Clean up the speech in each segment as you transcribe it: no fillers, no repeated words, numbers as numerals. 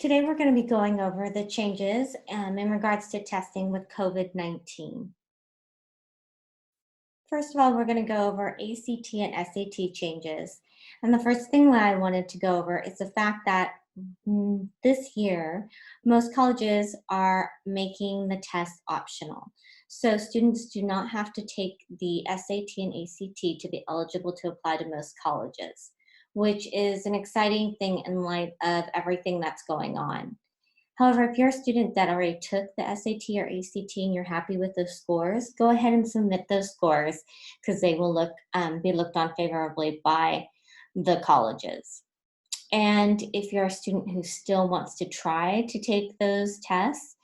Today we're going to be going over the changes in regards to testing with COVID-19. First of all, we're going to go over ACT and SAT changes. And the first thing that I wanted to go over is the fact that this year, most colleges are making the test optional. So students do not have to take the SAT and ACT to be eligible to apply to most colleges, which is an exciting thing in light of everything that's going on. However, if you're a student that already took the SAT or ACT and you're happy with those scores, go ahead and submit those scores because they will be looked on favorably by the colleges. And if you're a student who still wants to try to take those tests,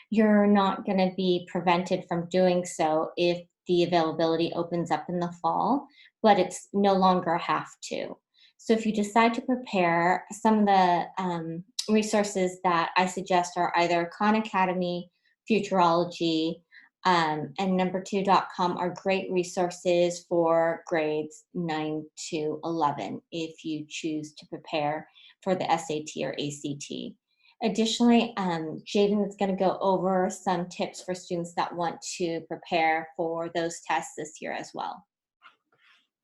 you're not going to be prevented from doing so if the availability opens up in the fall, but it's no longer a have to. So if you decide to prepare, some of the resources that I suggest are either Khan Academy, Futurology, and number2.com are great resources for grades 9 to 11 if you choose to prepare for the SAT or ACT. Additionally, Jaden is going to go over some tips for students that want to prepare for those tests this year as well.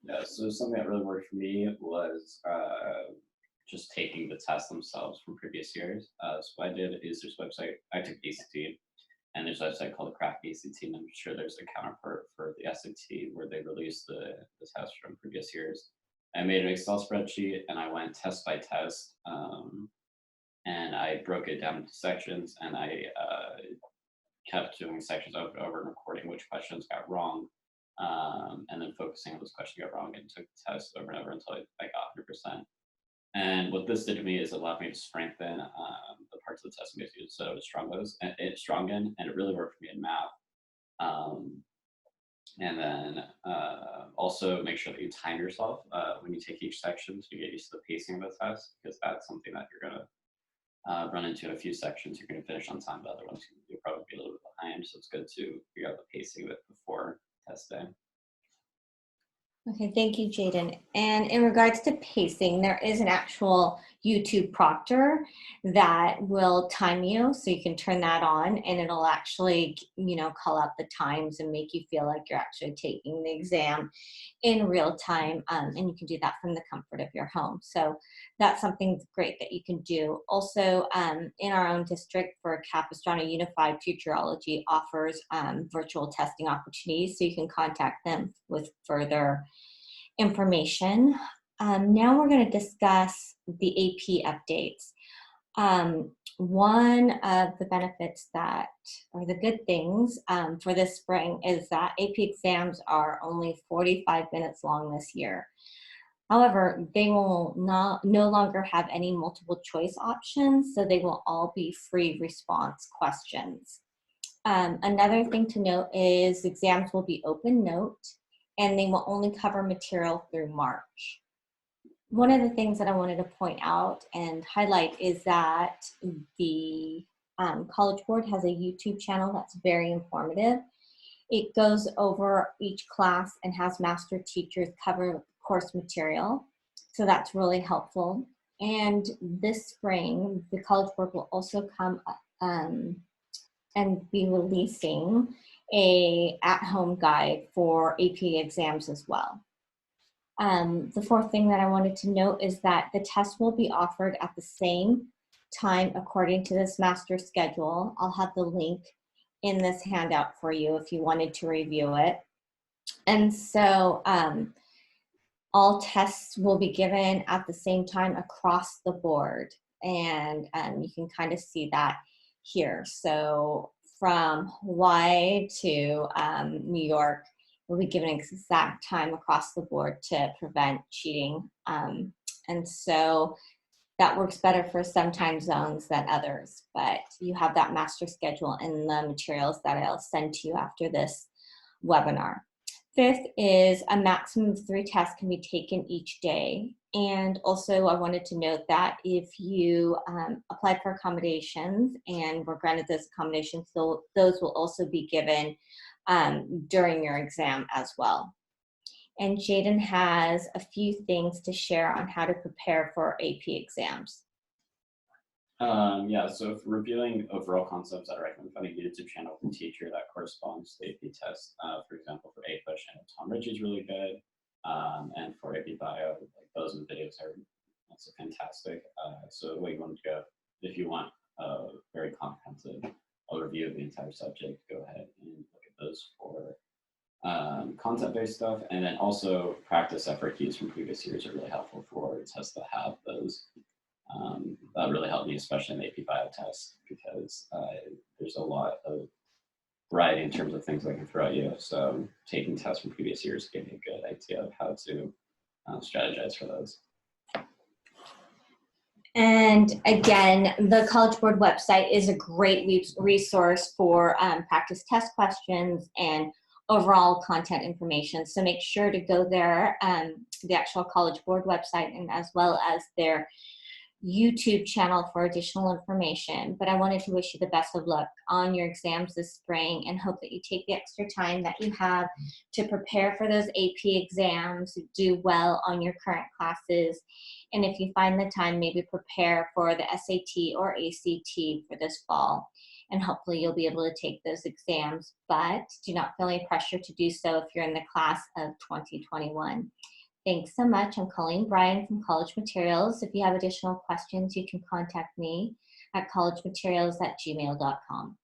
Yeah, so something that really worked for me was just taking the tests themselves from previous years. So what I did is there's a website, I took ACT, and there's a website called the Crack ACT, and I'm sure there's a counterpart for the SAT where they release the tests from previous years. I made an Excel spreadsheet and I went test by test, and I broke it down into sections, and I kept doing sections over and over and recording which questions got wrong, and then focusing on those questions got wrong and took the test over and over until I got 100%. And what this did to me is it allowed me to strengthen the parts of the test so strong in, and it really worked for me in math. And then also make sure that you time yourself when you take each section so you get used to the pacing of the test, because that's something that you're going to run into in a few sections. You're going to finish on time, but other ones you'll probably be a little bit behind. So it's good to figure out the pacing of it before test day. Okay, thank you, Jaden. And in regards to pacing, there is an actual YouTube proctor that will time you, so you can turn that on and it'll actually, call out the times and make you feel like you're actually taking the exam in real time, and you can do that from the comfort of your home. So that's something great that you can do. Also, in our own district for Capistrano Unified, Futurology offers virtual testing opportunities, so you can contact them with further information. Now we're going to discuss the AP updates. One of the benefits or the good things for this spring is that AP exams are only 45 minutes long this year. However, they will no longer have any multiple choice options, so they will all be free response questions. Another thing to note is exams will be open note, and they will only cover material through March. One of the things that I wanted to point out and highlight is that the College Board has a YouTube channel that's very informative. It goes over each class and has master teachers cover course material, so that's really helpful. And this spring, the College Board will also come and be releasing a at-home guide for AP exams as well. The fourth thing that I wanted to note is that the test will be offered at the same time according to this master schedule. I'll have the link in this handout for you if you wanted to review it. And so all tests will be given at the same time across the board. And you can kind of see that here. So from Hawaii to New York, will be given exact time across the board to prevent cheating. And so that works better for some time zones than others, but you have that master schedule in the materials that I'll send to you after this webinar. Fifth is a maximum of 3 tests can be taken each day. And also I wanted to note that if you applied for accommodations and were granted those accommodations, those will also be given during your exam as well. And Jaden has a few things to share on how to prepare for AP exams. Yeah, so if reviewing overall concepts, I recommend finding a YouTube channel with a teacher that corresponds to the AP test. For example, for APUSH, I know Tom Ritchie's really good. And for AP Bio, like those videos are also fantastic. So the way you want to go, if you want a very comprehensive overview of the entire subject, go ahead and look at those for content-based stuff. And then also practice FRQs from previous years are really helpful for tests that have those. That really helped me, especially in the AP Bio test, because there's a lot of variety in terms of things I can throw at you. So taking tests from previous years gave me a good idea of how to strategize for those. And again, the College Board website is a great resource for practice test questions and overall content information. So make sure to go there, the actual College Board website, and as well as their YouTube channel for additional information. But I wanted to wish you the best of luck on your exams this spring and hope that you take the extra time that you have to prepare for those AP exams, do well on your current classes, and if you find the time, maybe prepare for the SAT or ACT for this fall. And hopefully you'll be able to take those exams, but do not feel any pressure to do so if you're in the class of 2021. Thanks so much. I'm Colleen Bryan from College Materials. If you have additional questions, you can contact me at collegematerials@gmail.com.